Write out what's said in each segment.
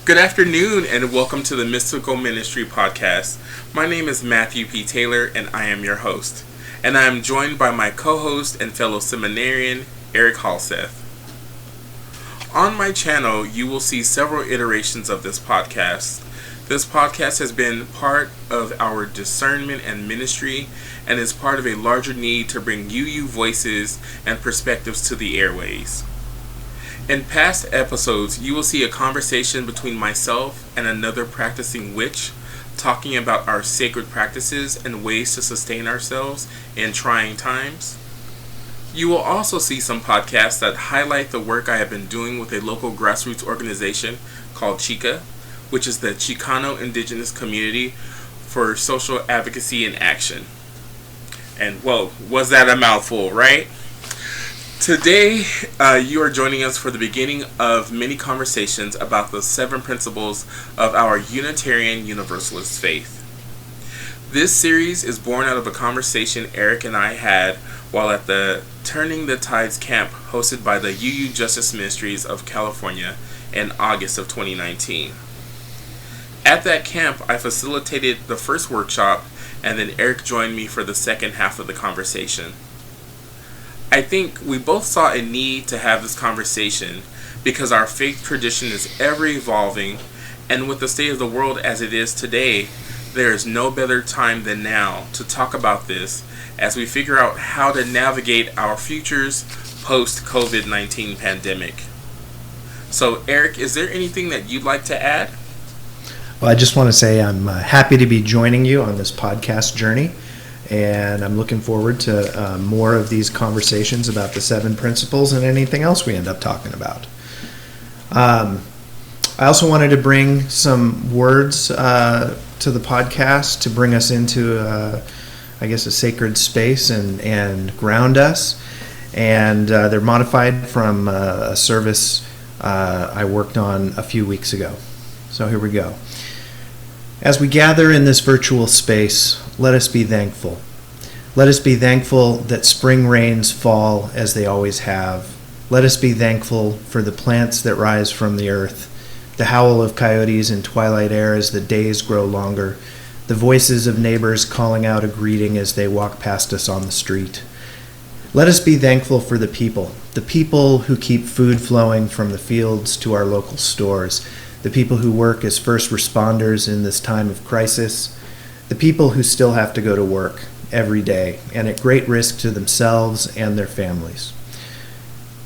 Good afternoon and welcome to the Mystical Ministry Podcast. My name is Mathew P. Taylor and I am your host. And I am joined by my co-host and fellow seminarian, Erik Halseth. On my channel, you will see several iterations of this podcast. This podcast has been part of our discernment and ministry and is part of a larger need to bring UU voices and perspectives to the airways. In past episodes, you will see a conversation between myself and another practicing witch talking about our sacred practices and ways to sustain ourselves in trying times. You will also see some podcasts that highlight the work I have been doing with a local grassroots organization called Chica, which is the Chicano indigenous community for social advocacy and action. And whoa, was that a mouthful, right? Today, you are joining us for the beginning of many conversations about the 7 principles of our Unitarian Universalist faith. This series is born out of a conversation Erik and I had while at the Turning the Tides camp hosted by the UU Justice Ministries of California in August of 2019. At that camp, I facilitated the first workshop, and then Erik joined me for the second half of the conversation. I think we both saw a need to have this conversation because our faith tradition is ever evolving, and with the state of the world as it is today, there is no better time than now to talk about this as we figure out how to navigate our futures post-COVID-19 pandemic. So, Erik, is there anything that you'd like to add? Well, I just want to say I'm happy to be joining you on this podcast journey. And I'm looking forward to more of these conversations about the 7 principles and anything else we end up talking about. I also wanted to bring some words to the podcast to bring us into, a sacred space and ground us. And they're modified from a service I worked on a few weeks ago. So here we go. As we gather in this virtual space, let us be thankful. Let us be thankful that spring rains fall as they always have. Let us be thankful for the plants that rise from the earth, the howl of coyotes in twilight air as the days grow longer, the voices of neighbors calling out a greeting as they walk past us on the street. Let us be thankful for the people who keep food flowing from the fields to our local stores, the people who work as first responders in this time of crisis, the people who still have to go to work every day and at great risk to themselves and their families.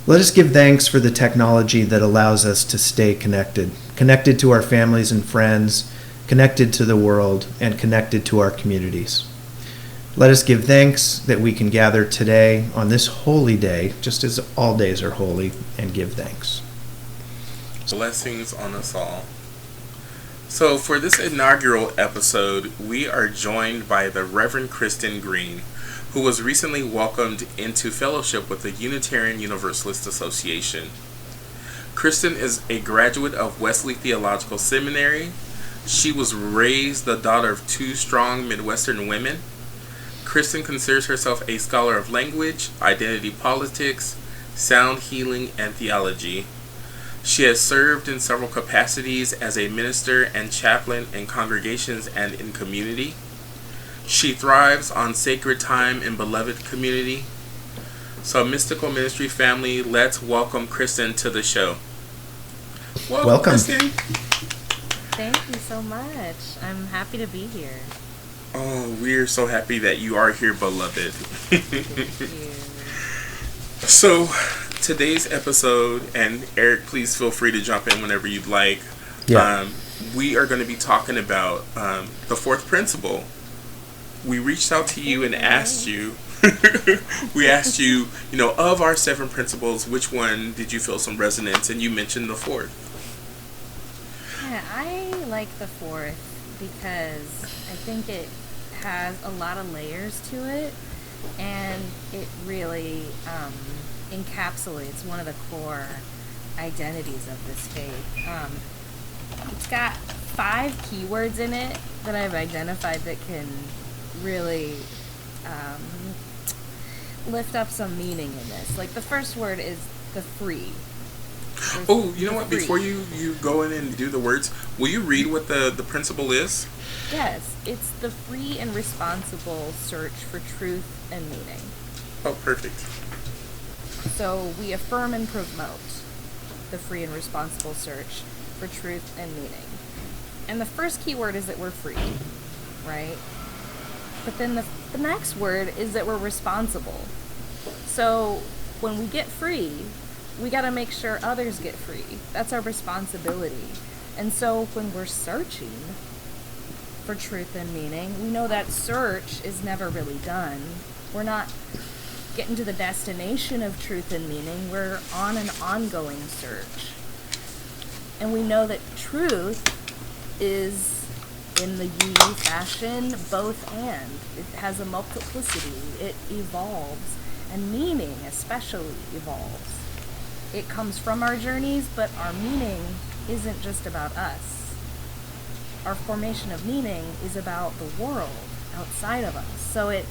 Let us give thanks for the technology that allows us to stay connected to our families and friends, connected to the world, and connected to our communities. Let us give thanks that we can gather today on this holy day, just as all days are holy, and give thanks. Blessings on us all. So for this inaugural episode, we are joined by the Reverend Christin Green, who was recently welcomed into fellowship with the Unitarian Universalist Association. Christin is a graduate of Wesley Theological Seminary. She was raised the daughter of 2 strong Midwestern women. Christin considers herself a scholar of language, identity politics, sound healing, and theology. She has served in several capacities as a minister and chaplain in congregations and in community. She thrives on sacred time and beloved community. So, Mystical Ministry family, let's welcome Christin to the show. Welcome. Christin. Thank you so much. I'm happy to be here. Oh, we're so happy that you are here, beloved. Thank you. So, today's episode, and Erik, please feel free to jump in whenever you'd like. Yeah. We are going to be talking about the 4th principle. We reached out to you and asked you, of our 7 principles, which one did you feel some resonance? And you mentioned the 4th. Yeah, I like the 4th because I think it has a lot of layers to it, and it really encapsulates one of the core identities of this faith. It's got 5 keywords in it that I've identified that can really lift up some meaning in this. Like, the first word is the free. Oh, you know what? Before you go in and do the words, will you read what the principle is? Yes, it's the free and responsible search for truth and meaning. Oh, perfect. So we affirm and promote the free and responsible search for truth and meaning. And the first key word is that we're free, right? But then the next word is that we're responsible. So when we get free, we got to make sure others get free. That's our responsibility. And so when we're searching for truth and meaning, we know that search is never really done. We're not getting to the destination of truth and meaning. We're on an ongoing search. And we know that truth is, in the UE fashion, both and. It has a multiplicity. It evolves. And meaning especially evolves. It comes from our journeys, but our meaning isn't just about us. Our formation of meaning is about the world outside of us. So it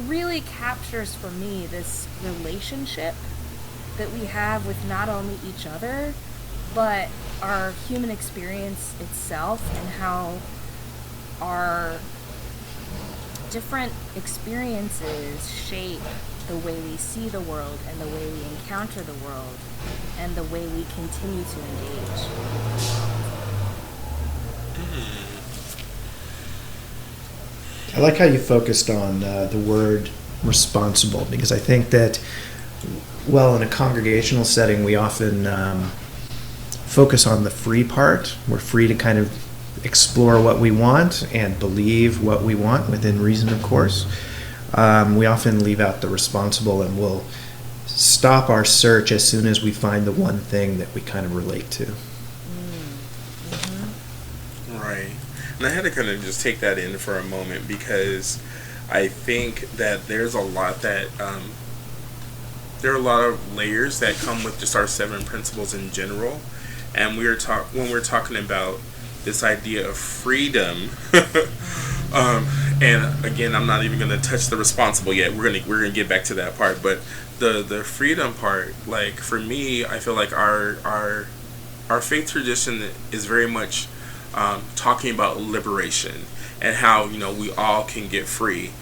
really captures for me this relationship that we have with not only each other, but our human experience itself, and how our different experiences shape the way we see the world and the way we encounter the world and the way we continue to engage. I like how you focused on the word responsible, because I think that, well, in a congregational setting, we often focus on the free part. We're free to kind of explore what we want and believe what we want, within reason, of course. We often leave out the responsible, and we'll stop our search as soon as we find the one thing that we kind of relate to. Mm-hmm. Right. And I had to kind of just take that in for a moment, because I think that there's a lot that there are a lot of layers that come with just our 7 principles in general. And when we're talking about this idea of freedom, and again, I'm not even going to touch the responsible yet. We're gonna get back to that part, but the freedom part, like for me, I feel like our faith tradition is very much talking about liberation and how we all can get free.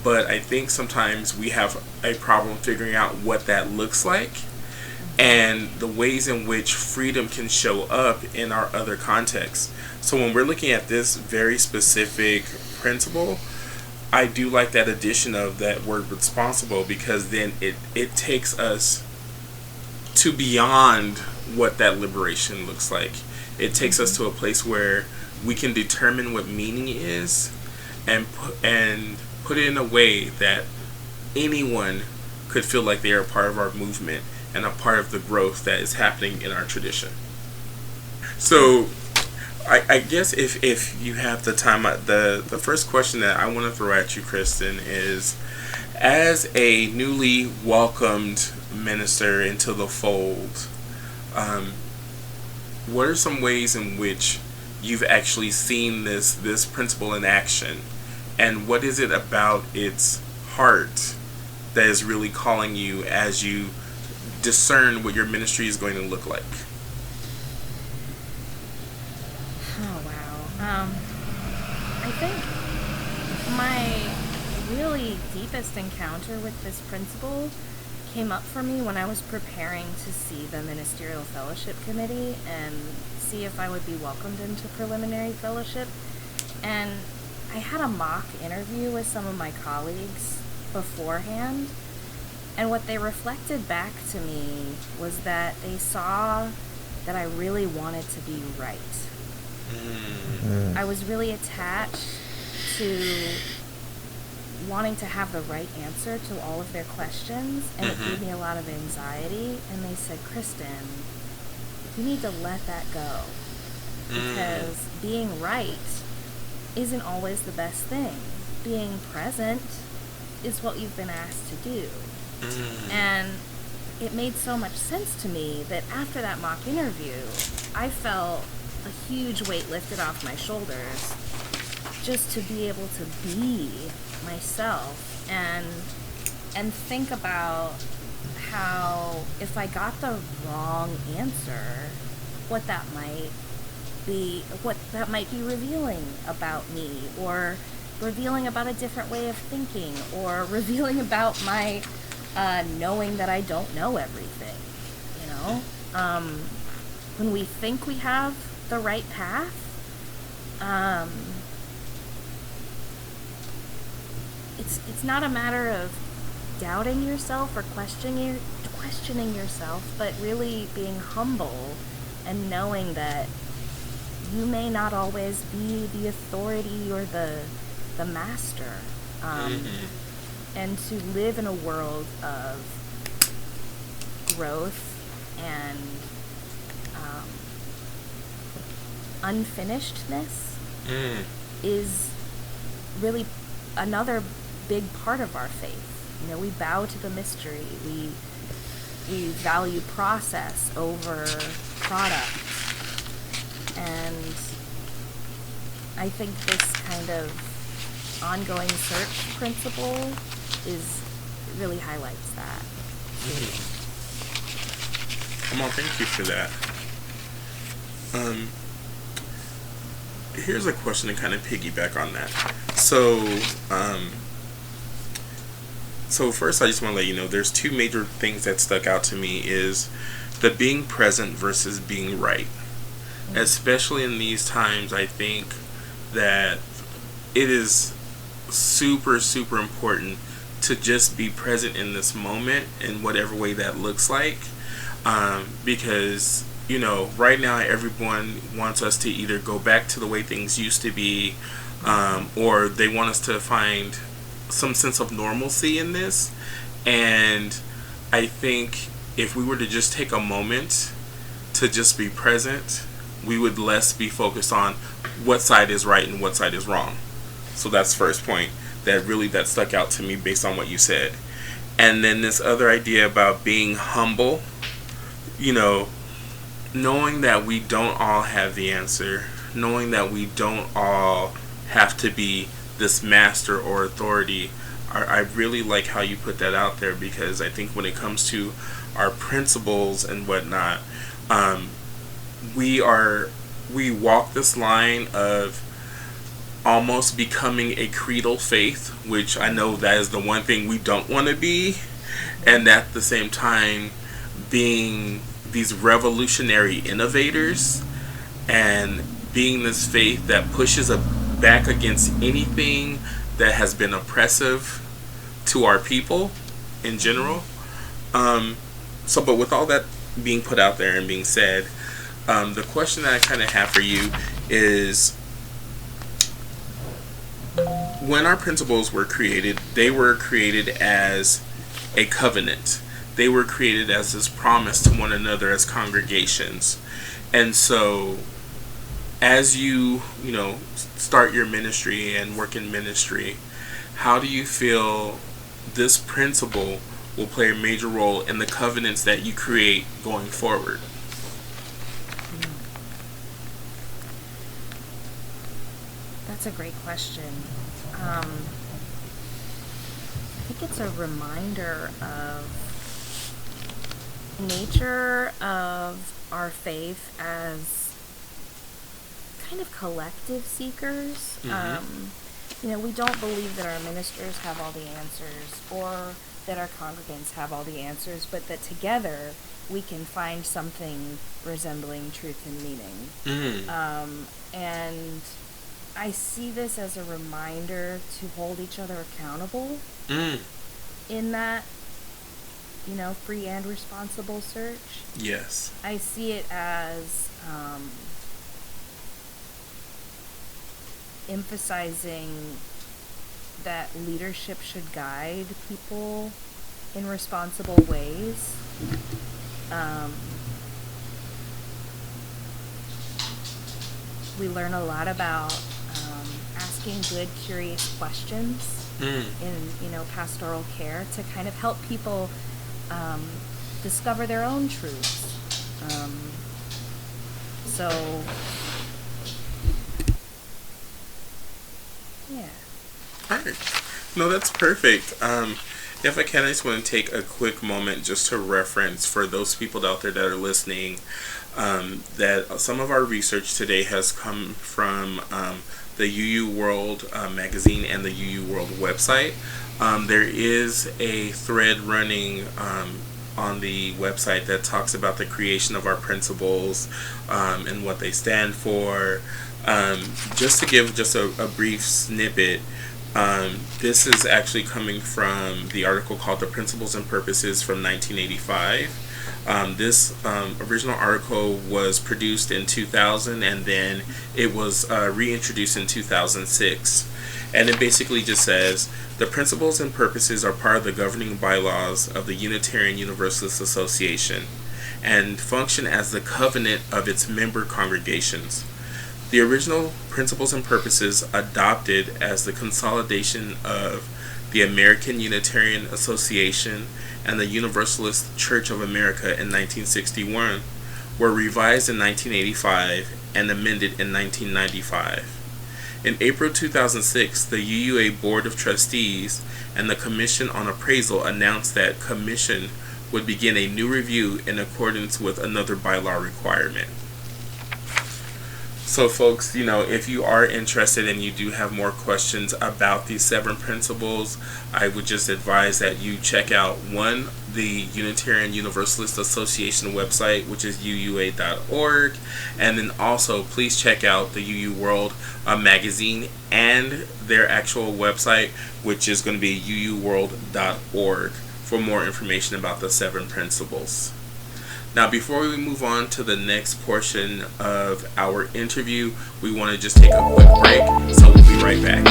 But I think sometimes we have a problem figuring out what that looks like, and the ways in which freedom can show up in our other contexts. So when we're looking at this very specific principle, I do like that addition of that word responsible, because then it takes us to beyond what that liberation looks like. It takes us to a place where we can determine what meaning is and put it in a way that anyone could feel like they are a part of our movement and a part of the growth that is happening in our tradition. So I guess if you have the time, the first question that I want to throw at you, Christin, is, as a newly welcomed minister into the fold, what are some ways in which you've actually seen this principle in action, and what is it about its heart that is really calling you as you discern what your ministry is going to look like? Oh, wow. I think my really deepest encounter with this principle came up for me when I was preparing to see the Ministerial Fellowship Committee and see if I would be welcomed into preliminary fellowship. And I had a mock interview with some of my colleagues beforehand, and what they reflected back to me was that they saw that I really wanted to be right. I was really attached to wanting to have the right answer to all of their questions, and it gave me a lot of anxiety. And they said, Christin, you need to let that go, because being right isn't always the best thing. Being present is what you've been asked to do. And it made so much sense to me that after that mock interview, I felt a huge weight lifted off my shoulders just to be able to be myself and think about how if I got the wrong answer, what that might be revealing about me, or revealing about a different way of thinking, or revealing about my knowing that I don't know everything, you know? When we think we have the right path, it's not a matter of doubting yourself or questioning yourself, but really being humble and knowing that you may not always be the authority or the master, and to live in a world of growth and unfinishedness is really another big part of our faith. You know, we bow to the mystery. We value process over product. And I think this kind of ongoing search principle really highlights that. Well, thank you for that. Here's a question to kind of piggyback on that. So first I just want to let you know there's two major things that stuck out to me is the being present versus being right. Especially in these times, I think that it is super, super important to just be present in this moment in whatever way that looks like. Because, you know, right now everyone wants us to either go back to the way things used to be, or they want us to find some sense of normalcy in this. And I think if we were to just take a moment to just be present, we would less be focused on what side is right and what side is wrong. So that's the first point that stuck out to me based on what you said. And then this other idea about being humble, you know, knowing that we don't all have the answer, knowing that we don't all have to be this master or authority. I really like how you put that out there, because I think when it comes to our principles and whatnot, we walk this line of almost becoming a creedal faith, which I know that is the one thing we don't want to be, and at the same time being these revolutionary innovators and being this faith that pushes back against anything that has been oppressive to our people in general. But with all that being put out there and being said, the question that I kind of have for you is, when our principles were created, they were created as a covenant. They were created as this promise to one another as congregations. And so as you start your ministry and work in ministry, how do you feel this principle will play a major role in the covenants that you create going forward? That's a great question. I think it's a reminder of the nature of our faith as kind of collective seekers. We don't believe that our ministers have all the answers or that our congregants have all the answers, but that together we can find something resembling truth and meaning. And I see this as a reminder to hold each other accountable in that, free and responsible search. Yes. I see it as emphasizing that leadership should guide people in responsible ways. We learn a lot about asking good, curious questions in, pastoral care to kind of help people discover their own truths. Yeah. All right. No, that's perfect. If I can, I just want to take a quick moment just to reference for those people out there that are listening that some of our research today has come from the UU World magazine and the UU World website. There is a thread running on the website that talks about the creation of our principles and what they stand for. Just to give just a brief snippet, this is actually coming from the article called The Principles and Purposes from 1985. This original article was produced in 2000 and then it was reintroduced in 2006. And it basically just says, the principles and purposes are part of the governing bylaws of the Unitarian Universalist Association and function as the covenant of its member congregations. The original principles and purposes adopted as the consolidation of the American Unitarian Association and the Universalist Church of America in 1961 were revised in 1985 and amended in 1995. In April 2006, the UUA Board of Trustees and the Commission on Appraisal announced that Commission would begin a new review in accordance with another bylaw requirement. So folks, if you are interested and you do have more questions about these 7 principles, I would just advise that you check out the Unitarian Universalist Association website, which is uua.org, and then also please check out the UU World magazine and their actual website, which is going to be uuworld.org, for more information about the 7 principles. Now, before we move on to the next portion of our interview, we want to just take a quick break, so we'll be right back.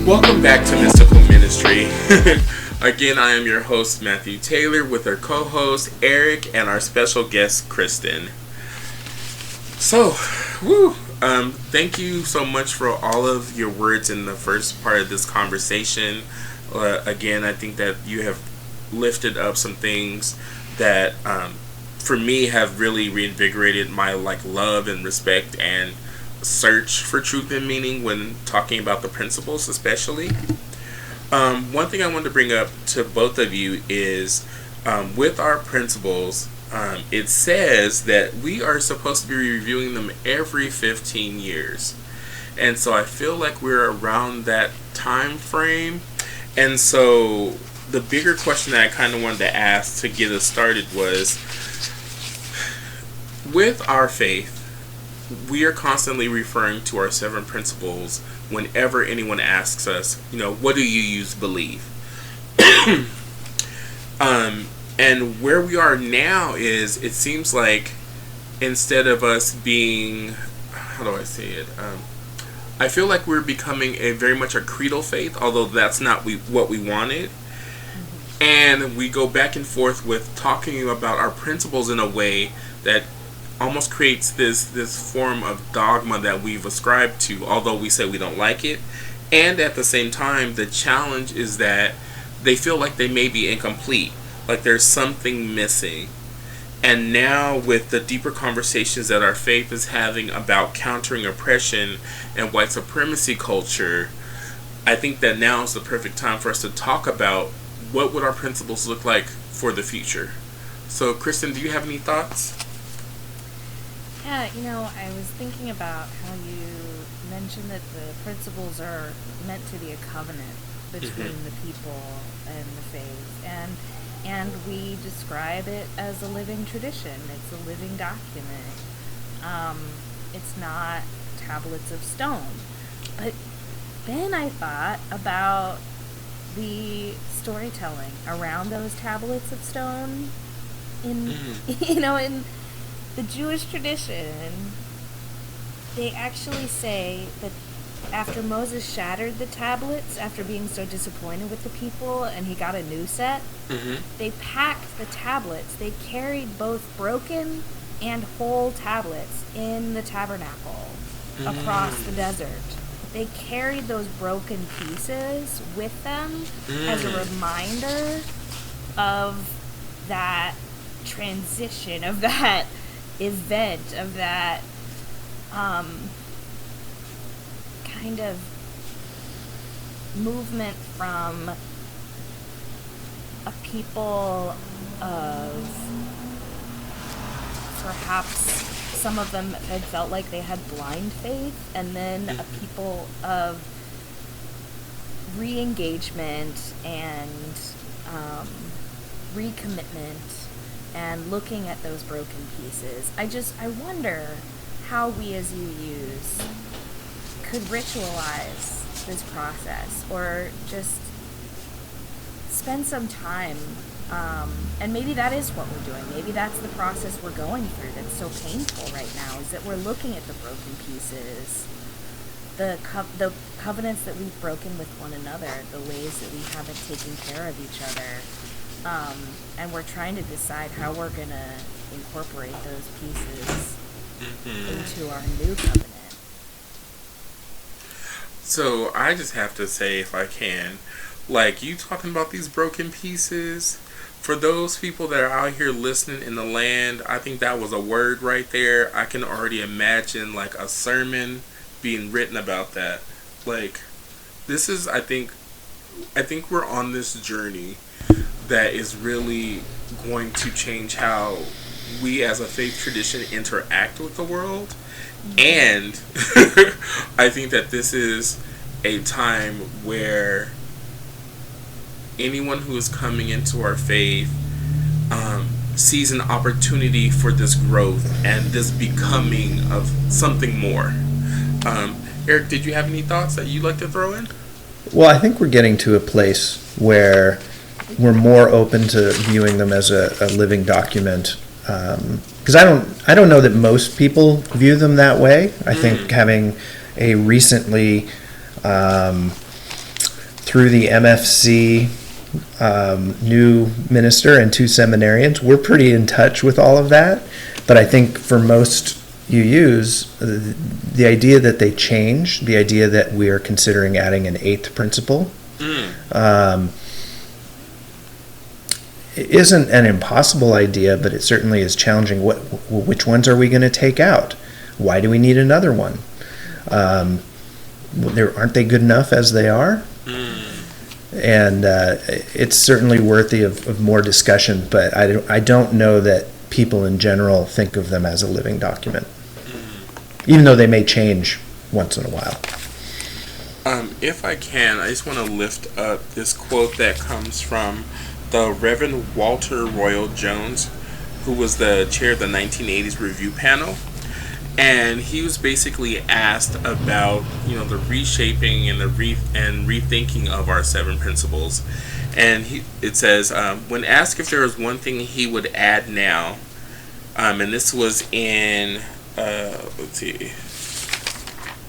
Welcome back to Mystical Ministry. Again, I am your host, Mathew Taylor, with our co-host, Erik, and our special guest, Christin. So, thank you so much for all of your words in the first part of this conversation. Again, I think that you have lifted up some things that, for me, have really reinvigorated my love and respect and search for truth and meaning when talking about the principles, especially. One thing I wanted to bring up to both of you is, with our principles, it says that we are supposed to be reviewing them every 15 years. And so I feel like we're around that time frame. And so the bigger question that I kind of wanted to ask to get us started was, with our faith, we are constantly referring to our 7 principles whenever anyone asks us, what do you use believe? And where we are now is, it seems like instead of us being, how do I say it? I feel like we're becoming very much a creedal faith, although that's not what we wanted. And we go back and forth with talking about our principles in a way that almost creates this form of dogma that we've ascribed to, although we say we don't like it. And at the same time, the challenge is that they feel like they may be incomplete, like there's something missing. And now with the deeper conversations that our faith is having about countering oppression and white supremacy culture, I think that now is the perfect time for us to talk about what would our principles look like for the future. So, Christin, do you have any thoughts? Yeah, I was thinking about how you mentioned that the principles are meant to be a covenant between the people and the faith. And we describe it as a living tradition. It's a living document. It's not tablets of stone. But then I thought about the storytelling around those tablets of stone in the Jewish tradition. They actually say that after Moses shattered the tablets, after being so disappointed with the people, and he got a new set, they packed the tablets. They carried both broken and whole tablets in the tabernacle across the desert. They carried those broken pieces with them as a reminder of that transition, of that event, of that kind of movement from a people of perhaps some of them had felt like they had blind faith, and then a people of re-engagement and recommitment and looking at those broken pieces. I wonder how we as UUs could ritualize this process, or just spend some time, and maybe that is what we're doing. Maybe that's the process we're going through that's so painful right now, is that we're looking at the broken pieces, the covenants that we've broken with one another, the ways that we haven't taken care of each other, and we're trying to decide how we're going to incorporate those pieces into our new covenant. So I just have to say, if I can, like, you talking about these broken pieces, for those people that are out here listening in the land, I think that was a word right there. I can already imagine, like, a sermon being written about that. Like, this is, I think we're on this journey that is really going to change how we as a faith tradition interact with the world. And I think that this is a time where anyone who is coming into our faith sees an opportunity for this growth and this becoming of something more. Erik, did you have any thoughts that you'd like to throw in? Well, I think we're getting to a place where we're more open to viewing them as a living document. Because I don't know that most people view them that way. I think having a recently, through the MFC, new minister and 2 seminarians, we're pretty in touch with all of that. But I think for most UUs, the idea that they change, the idea that we are considering adding an 8th principle, it isn't an impossible idea, but it certainly is challenging. Which ones are we going to take out? Why do we need another one? Aren't they good enough as they are? And it's certainly worthy of more discussion, but I don't know that people in general think of them as a living document, even though they may change once in a while. If I can, I just want to lift up this quote that comes from the Reverend Walter Royal Jones, who was the chair of the 1980s review panel. And he was basically asked about, the reshaping and the rethinking of our 7 principles. And it says, when asked if there was one thing he would add now, and this was in,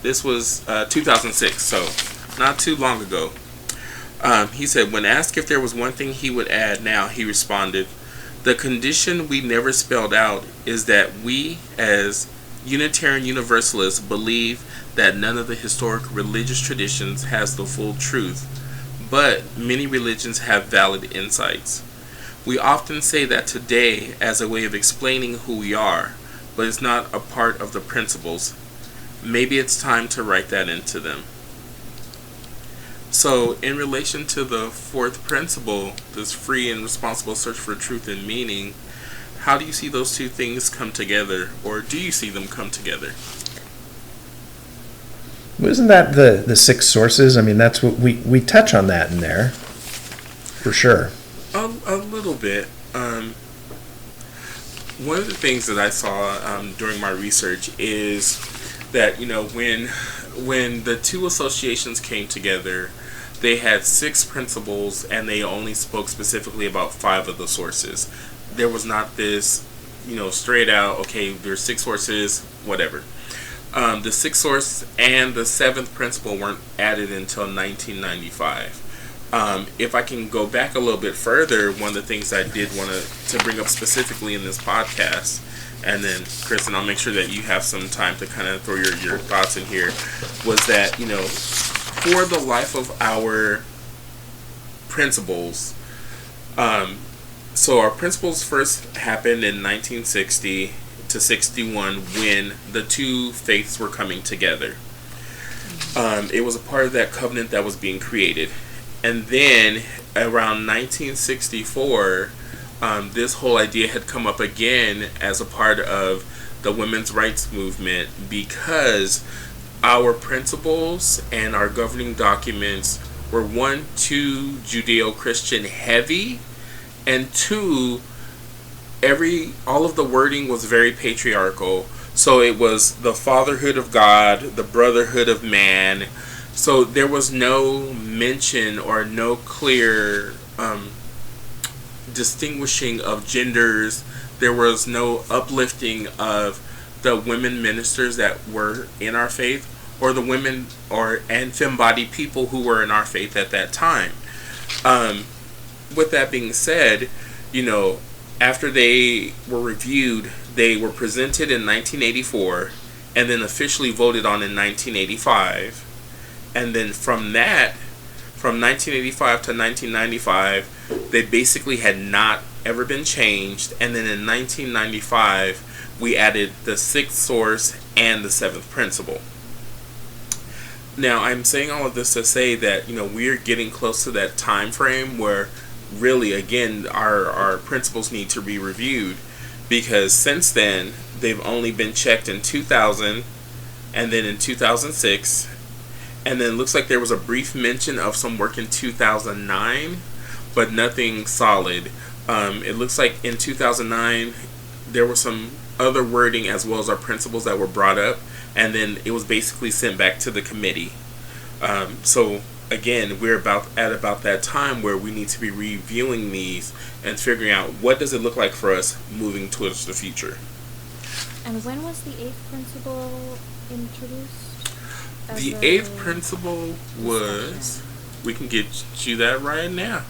this was 2006, so not too long ago. He said, when asked if there was one thing he would add now, he responded, "The condition we never spelled out is that we, as Unitarian Universalists, believe that none of the historic religious traditions has the full truth, but many religions have valid insights. We often say that today as a way of explaining who we are, but it's not a part of the principles. Maybe it's time to write that into them." So, in relation to the 4th principle, this free and responsible search for truth and meaning, how do you see those two things come together, or do you see them come together? Isn't that the 6 sources? I mean, that's what we touch on that in there, for sure. A little bit. One of the things that I saw during my research is that, when the 2 associations came together, they had 6 principles, and they only spoke specifically about 5 of the sources. There was not this, straight out, okay, there's 6 sources, whatever. The 6th source and the 7th principle weren't added until 1995. If I can go back a little bit further, one of the things I did want to bring up specifically in this podcast, and then, Christin, I'll make sure that you have some time to kind of throw your thoughts in here, was that, for the life of our principles, so our principles first happened in 1960 to 61 when the 2 faiths were coming together. It was a part of that covenant that was being created. And then around 1964, this whole idea had come up again as a part of the women's rights movement, because our principles and our governing documents were, one, too Judeo-Christian heavy, and two, all of the wording was very patriarchal. So it was the fatherhood of God, the brotherhood of man. So there was no mention or no clear distinguishing of genders. There was no uplifting of the women ministers that were in our faith, or the women and femme-bodied people who were in our faith at that time. With that being said, after they were reviewed, they were presented in 1984 and then officially voted on in 1985. And then from 1985 to 1995, they basically had not ever been changed. And then in 1995, we added the sixth source and the seventh principle. Now, I'm saying all of this to say that, we're getting close to that time frame where really, again, our principles need to be reviewed, because since then, they've only been checked in 2000 and then in 2006, and then it looks like there was a brief mention of some work in 2009, but nothing solid. It looks like in 2009, there was some other wording as well as our principles that were brought up, and then it was basically sent back to the committee. So again, we're at about that time where we need to be reviewing these and figuring out what does it look like for us moving towards the future. And when was the eighth principle introduced? The eighth principle was, we can get you that right now.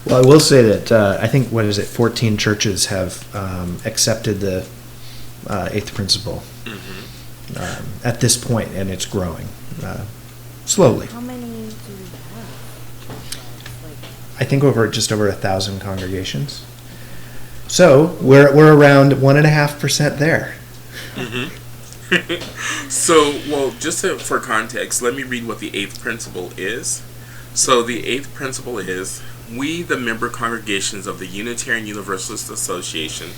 Well, I will say that I think, 14 churches have accepted the eighth principle at this point, and it's growing slowly. How many do we have? I think just over 1,000 congregations. So we're around 1.5% there. So, just for context, let me read what the eighth principle is. So the eighth principle is, we, the member congregations of the Unitarian Universalist Association,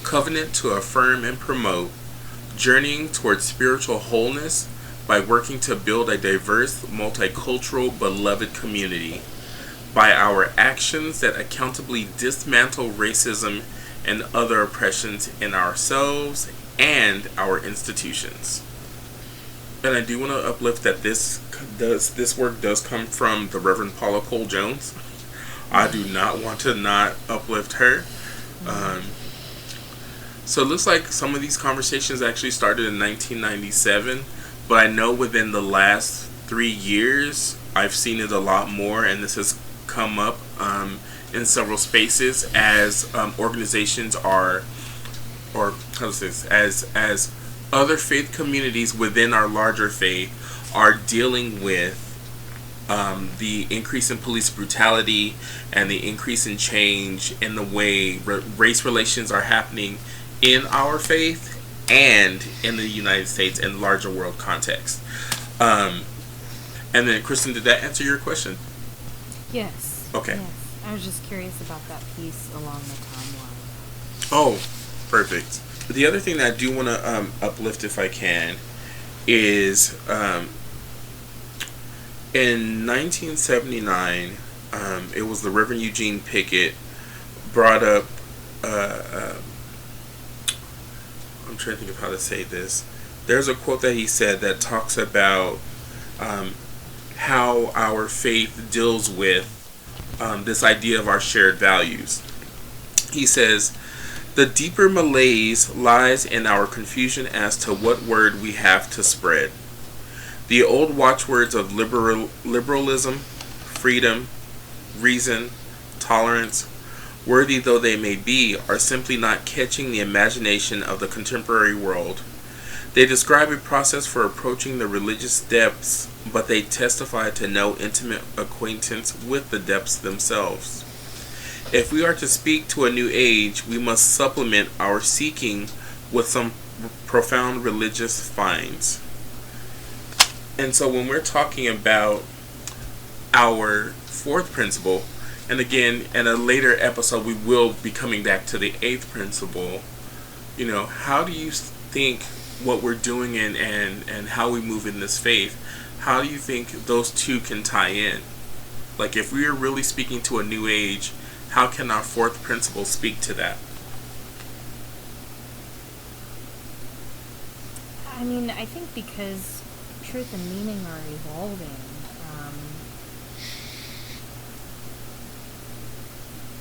covenant to affirm and promote journeying towards spiritual wholeness by working to build a diverse, multicultural, beloved community by our actions that accountably dismantle racism and other oppressions in ourselves and our institutions. And I do want to uplift that this work does come from the Reverend Paula Cole Jones. I do not want to not uplift her. So it looks like some of these conversations actually started in 1997, but I know within the last 3 years I've seen it a lot more, and this has come up in several spaces as organizations as other faith communities within our larger faith are dealing with the increase in police brutality and the increase in change in the way race relations are happening in our faith and in the United States and larger world context. And then, Christin, did that answer your question? Yes. Okay. Yes. I was just curious about that piece along the timeline. Oh, perfect. The other thing that I do want to uplift, if I can, is in 1979, it was the Reverend Eugene Pickett brought up, I'm trying to think of how to say this. There's a quote that he said that talks about how our faith deals with this idea of our shared values. He says, "The deeper malaise lies in our confusion as to what word we have to spread. The old watchwords of liberalism, freedom, reason, tolerance, worthy though they may be, are simply not catching the imagination of the contemporary world. They describe a process for approaching the religious depths, but they testify to no intimate acquaintance with the depths themselves. If we are to speak to a new age, we must supplement our seeking with some profound religious finds. And so when we're talking about our fourth principle, and again, in a later episode, we will be coming back to the eighth principle, how do you think what we're doing and how we move in this faith, how do you think those two can tie in? Like, if we are really speaking to a new age, how can our fourth principle speak to that? I mean, I think because truth and meaning are evolving,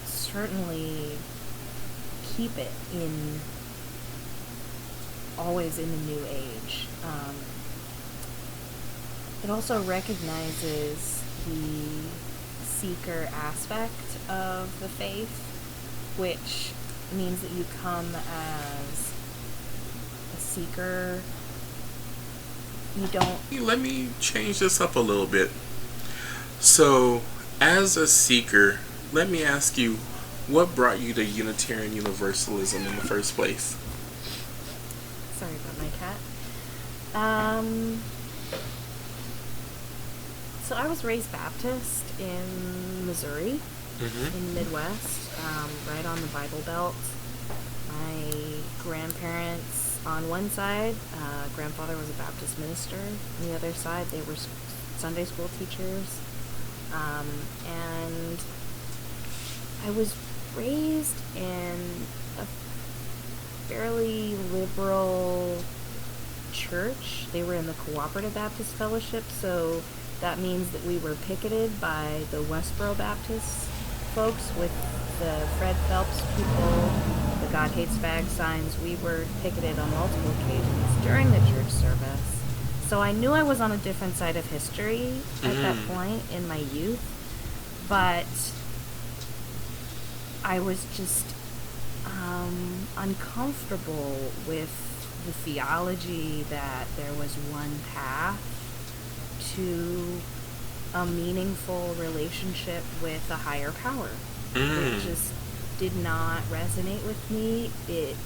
certainly keep it always in the new age. It also recognizes the seeker aspect of the faith, which means that you come as a seeker. You don't... Let me change this up a little bit. So, as a seeker, let me ask you, what brought you to Unitarian Universalism in the first place? Sorry about my cat. So I was raised Baptist in Missouri, in the Midwest, right on the Bible Belt. My grandparents on one side, grandfather was a Baptist minister. On the other side, they were Sunday school teachers. And I was raised in a fairly liberal church. They were in the Cooperative Baptist Fellowship, so that means that we were picketed by the Westboro Baptist folks with the Fred Phelps people, the God Hates Fag signs. We were picketed on multiple occasions during the church service. So I knew I was on a different side of history at that point in my youth, but I was just uncomfortable with the theology that there was one path to a meaningful relationship with a higher power. It just did not resonate with me. It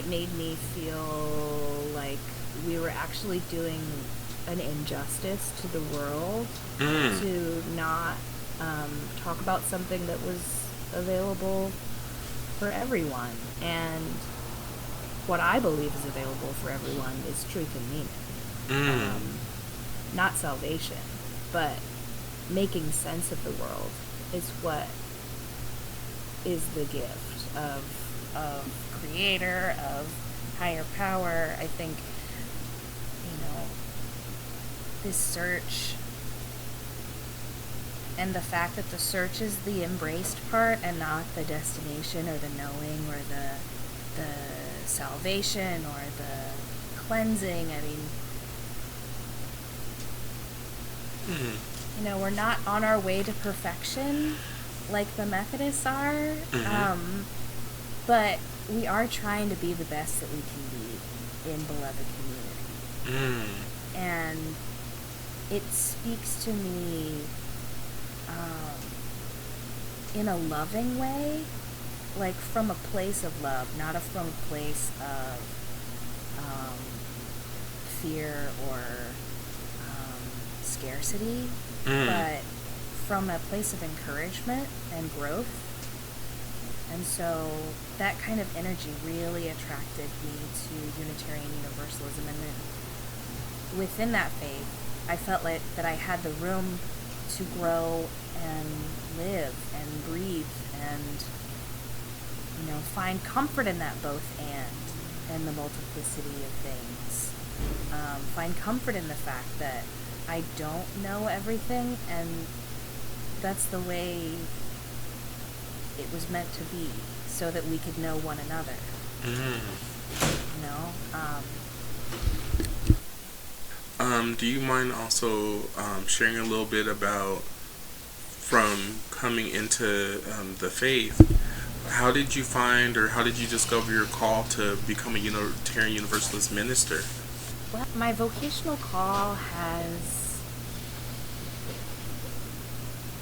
made me feel like we were actually doing an injustice to the world to not talk about something that was available for everyone. And what I believe is available for everyone is truth and meaning. Not salvation, but making sense of the world is what is the gift of creator, of higher power. I think, this search and the fact that the search is the embraced part and not the destination or the knowing or the salvation or the cleansing. I mean, we're not on our way to perfection like the Methodists are, but we are trying to be the best that we can be in beloved community. And it speaks to me in a loving way, like from a place of love, not from a place of fear or scarcity, but from a place of encouragement and growth. And so that kind of energy really attracted me to Unitarian Universalism. And then within that faith, I felt like that I had the room to grow and live and breathe and, find comfort in that both and the multiplicity of things. Find comfort in the fact that I don't know everything, and that's the way it was meant to be, so that we could know one another. Do you mind also sharing a little bit about, from coming into the faith, how did you find or how did you discover your call to become a Unitarian Universalist minister? Well, my vocational call has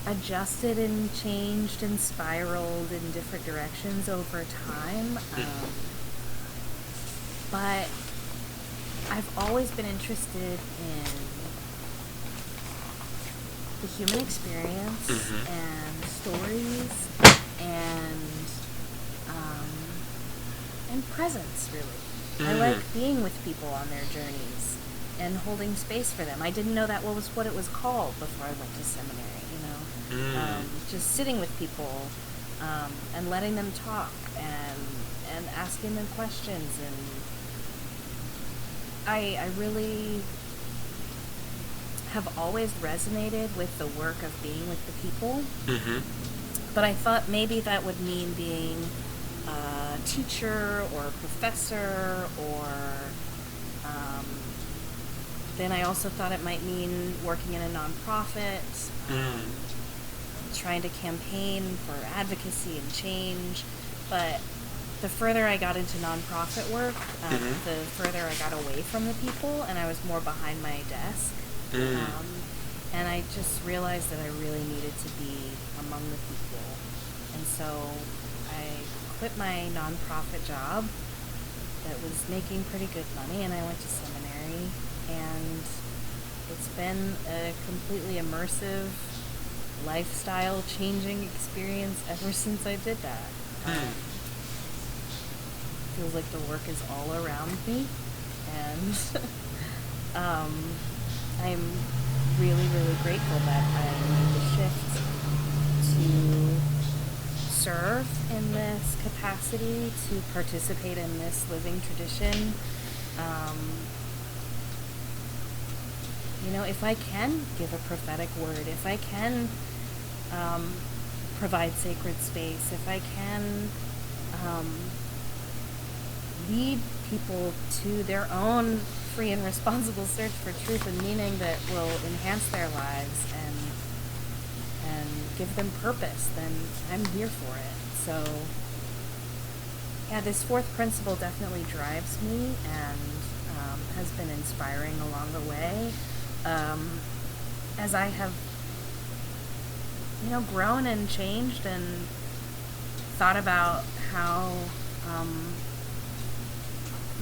adjusted and changed and spiraled in different directions over time. But I've always been interested in the human experience and stories and presence, really. I like being with people on their journeys and holding space for them. I didn't know that was what it was called before I went to seminary, just sitting with people and letting them talk and asking them questions. And I really have always resonated with the work of being with the people. But I thought maybe that would mean being a teacher or a professor, or then I also thought it might mean working in a nonprofit, trying to campaign for advocacy and change. But the further I got into nonprofit work, the further I got away from the people, and I was more behind my desk. And I just realized that I really needed to be among the people. And so I quit my nonprofit job that was making pretty good money, and I went to seminary. And it's been a completely immersive, lifestyle-changing experience ever since I did that. Feels like the work is all around me, and I'm really, really grateful that I made the shift to serve in this capacity, to participate in this living tradition. If I can give a prophetic word, if I can provide sacred space, if I can lead people to their own free and responsible search for truth and meaning that will enhance their lives and give them purpose, then I'm here for it. So, yeah, this fourth principle definitely drives me and has been inspiring along the way. As I have, grown and changed and thought about how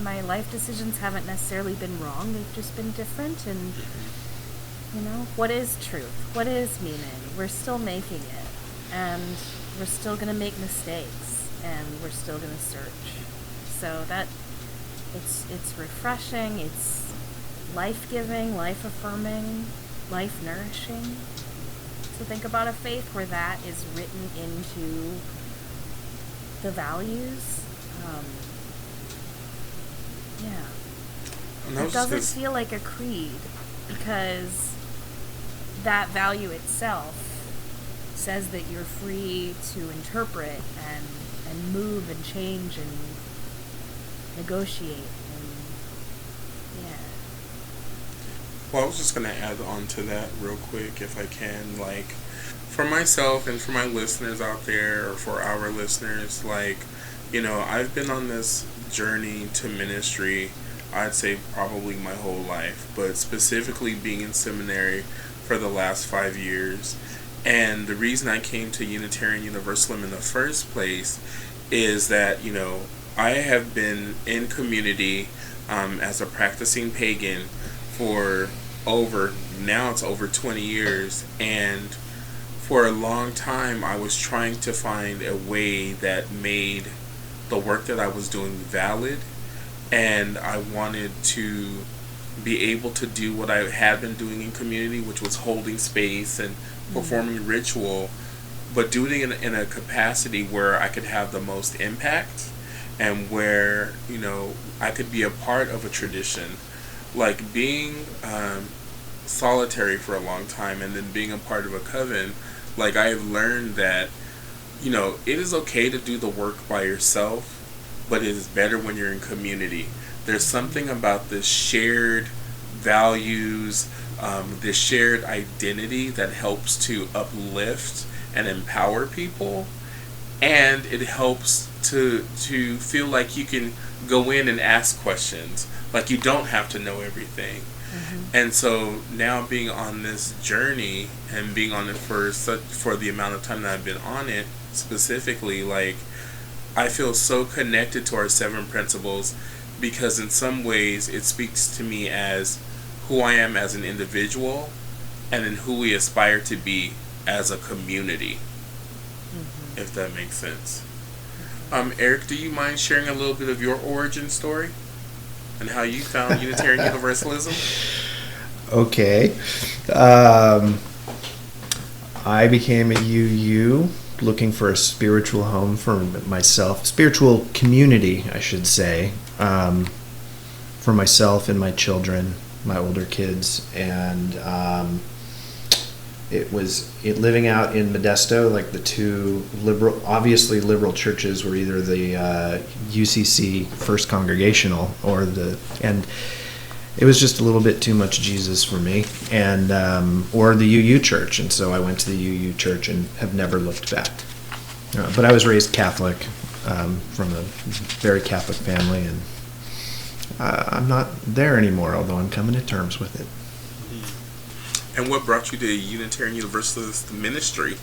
my life decisions haven't necessarily been wrong, they've just been different. And, what is truth? What is meaning? We're still making it, and we're still going to make mistakes, and we're still going to search. So that it's refreshing, it's life-giving, life-affirming, life-nourishing to think about a faith where that is written into the values. It doesn't feel like a creed, because that value itself says that you're free to interpret and move and change and negotiate. Well, I was just going to add on to that real quick, if I can. Like, for myself and for my listeners out there, or for our listeners, I've been on this journey to ministry, I'd say probably my whole life, but specifically being in seminary for the last 5 years. And the reason I came to Unitarian Universalism in the first place is that, I have been in community as a practicing pagan for over 20 years, and for a long time I was trying to find a way that made the work that I was doing valid, and I wanted to be able to do what I had been doing in community, which was holding space and performing ritual, but doing it in a capacity where I could have the most impact, and where I could be a part of a tradition. Like being solitary for a long time and then being a part of a coven, I have learned that it is okay to do the work by yourself, but it is better when you're in community. There's something about this shared values, this shared identity that helps to uplift and empower people, and it helps to feel like you can go in and ask questions. Like, you don't have to know everything. And so now being on this journey and being on it for the amount of time that I've been on it, specifically, I feel so connected to our 7 principles because in some ways it speaks to me as who I am as an individual and then who we aspire to be as a community, if that makes sense. Erik, do you mind sharing a little bit of your origin story and how you found Unitarian Universalism? Okay. I became a UU looking for a spiritual home for myself, spiritual community, I should say, for myself and my children, my older kids, and it living out in Modesto. Like the two obviously liberal churches were either the UCC First Congregational and it was just a little bit too much Jesus for me, and or the UU church, and so I went to the UU church and have never looked back. But I was raised Catholic from a very Catholic family, and I'm not there anymore, although I'm coming to terms with it. And what brought you to Unitarian Universalist ministry?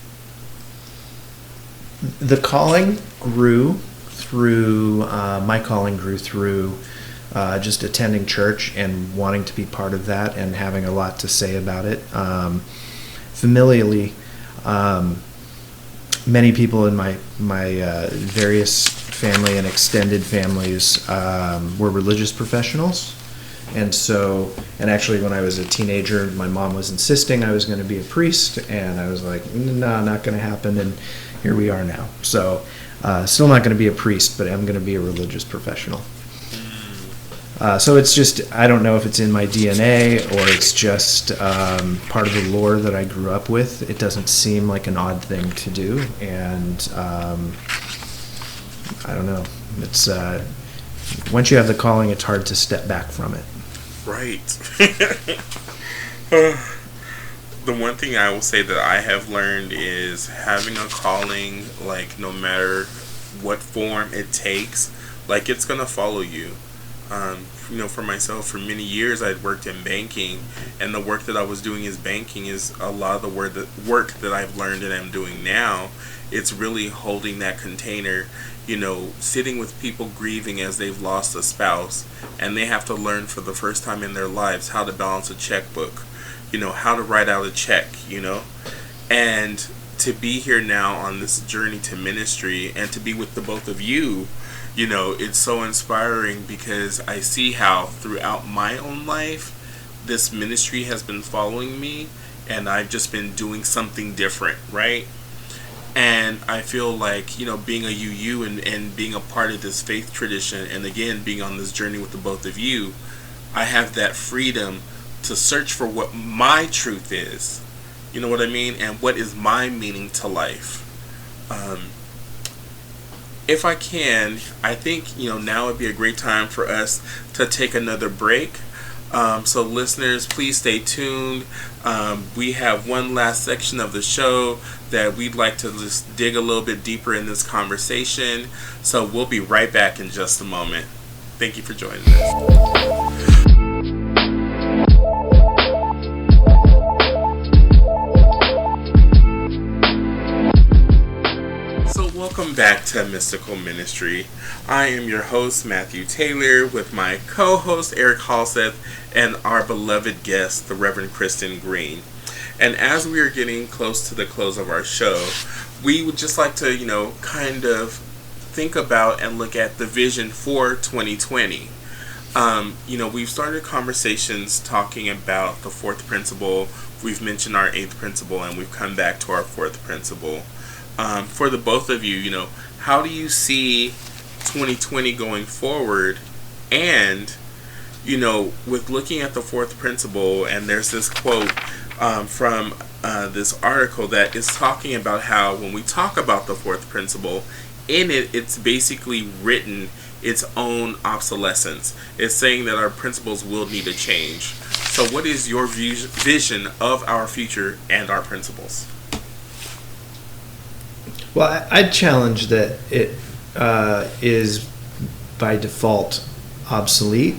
The calling grew through, my calling grew through just attending church and wanting to be part of that and having a lot to say about it. Familially, many people in my various family and extended families were religious professionals. And so, and actually when I was a teenager, my mom was insisting I was going to be a priest, and I was like, no, not going to happen, and here we are now. So, still not going to be a priest, but I'm going to be a religious professional. So it's just, I don't know if it's in my DNA or it's just part of the lore that I grew up with. It doesn't seem like an odd thing to do, and I don't know. It's once you have the calling, it's hard to step back from it. Right. The one thing I will say that I have learned is having a calling, like no matter what form it takes, like it's gonna follow you. For myself, for many years I'd worked in banking, and the work that I was doing as banking is a lot of the work that I've learned and I'm doing now. It's really holding that container, sitting with people grieving as they've lost a spouse, and they have to learn for the first time in their lives how to balance a checkbook, how to write out a check, and to be here now on this journey to ministry and to be with the both of you. It's so inspiring because I see how throughout my own life, this ministry has been following me, and I've just been doing something different, right? And I feel like, being a UU and being a part of this faith tradition, and again, being on this journey with the both of you, I have that freedom to search for what my truth is, you know what I mean? And what is my meaning to life. If I can, I think, now would be a great time for us to take another break. So listeners, please stay tuned. We have one last section of the show that we'd like to just dig a little bit deeper in this conversation. So we'll be right back in just a moment. Thank you for joining us. Welcome back to Mystical Ministry. I am your host, Mathew Taylor, with my co-host, Erik Halseth, and our beloved guest, the Reverend Christin Green. And as we are getting close to the close of our show, we would just like to, kind of think about and look at the vision for 2020. We've started conversations talking about the 4th principle. We've mentioned our 8th principle, and we've come back to our 4th principle. For the both of you, how do you see 2020 going forward? And, with looking at the 4th principle, and there's this quote from this article that is talking about how when we talk about the 4th principle, in it, it's basically written its own obsolescence. It's saying that our principles will need a change. So what is your vision of our future and our principles? Well, I'd challenge that it is by default obsolete.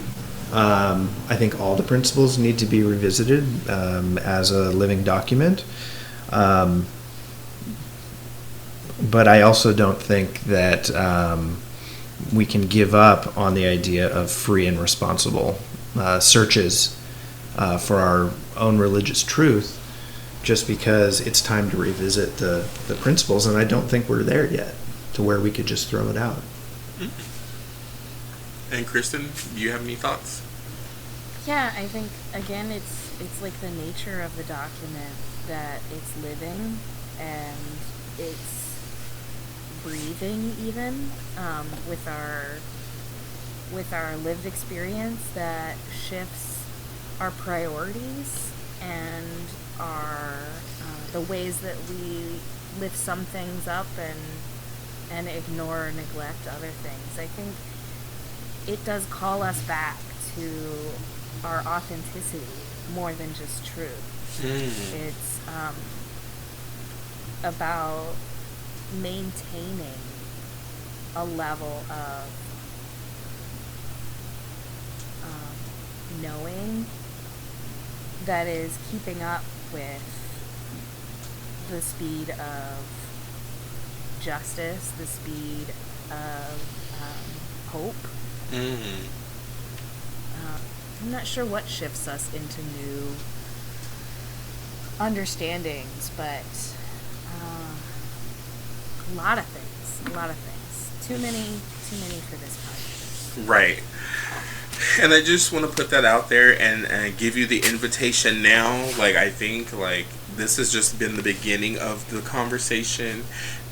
I think all the principles need to be revisited as a living document. But I also don't think that we can give up on the idea of free and responsible searches for our own religious truth just because it's time to revisit the principles, and I don't think we're there yet to where we could just throw it out. And Christin, do you have any thoughts? Yeah, I think, again, it's like the nature of the document that it's living and it's breathing even with our lived experience that shifts our priorities and our the ways that we lift some things up and ignore or neglect other things. I think it does call us back to our authenticity more than just truth. It's about maintaining a level of knowing that is keeping up with the speed of justice, the speed of hope. I'm not sure what shifts us into new understandings, but a lot of things. Too many for this podcast. Right. And I just want to put that out there and give you the invitation now. Like, I think, like, this has just been the beginning of the conversation.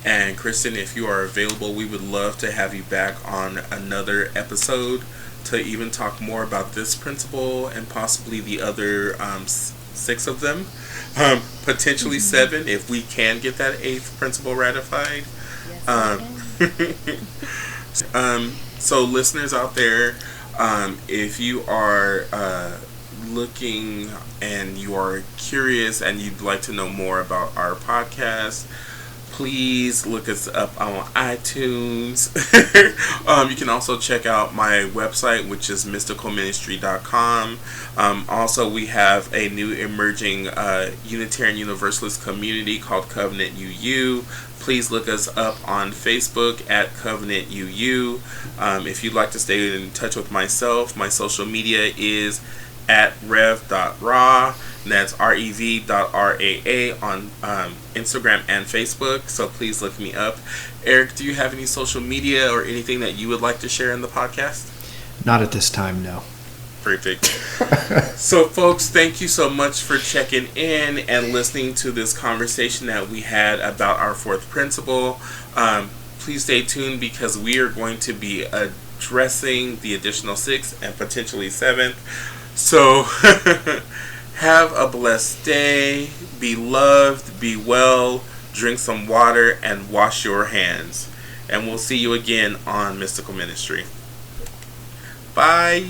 And Christin, if you are available, we would love to have you back on another episode to even talk more about this principle and possibly the other 6 of them. Potentially 7 if we can get that 8th principle ratified. Yes, So listeners out there, if you are looking and you are curious and you'd like to know more about our podcast, please look us up on iTunes. You can also check out my website, which is mysticalministry.com. Also, we have a new emerging Unitarian Universalist community called Covenant UU. Please look us up on Facebook at Covenant UU. If you'd like to stay in touch with myself, my social media is at rev.ra, and that's rev.raa on Instagram and Facebook, so please look me up. Erik, do you have any social media or anything that you would like to share in the podcast? Not at this time, no. Perfect. So folks, thank you so much for checking in and listening to this conversation that we had about our 4th principle. Please stay tuned because we are going to be addressing the additional 6th and potentially 7th. So have a blessed day, be loved, be well, drink some water, and wash your hands. And we'll see you again on Mystical Ministry. Bye.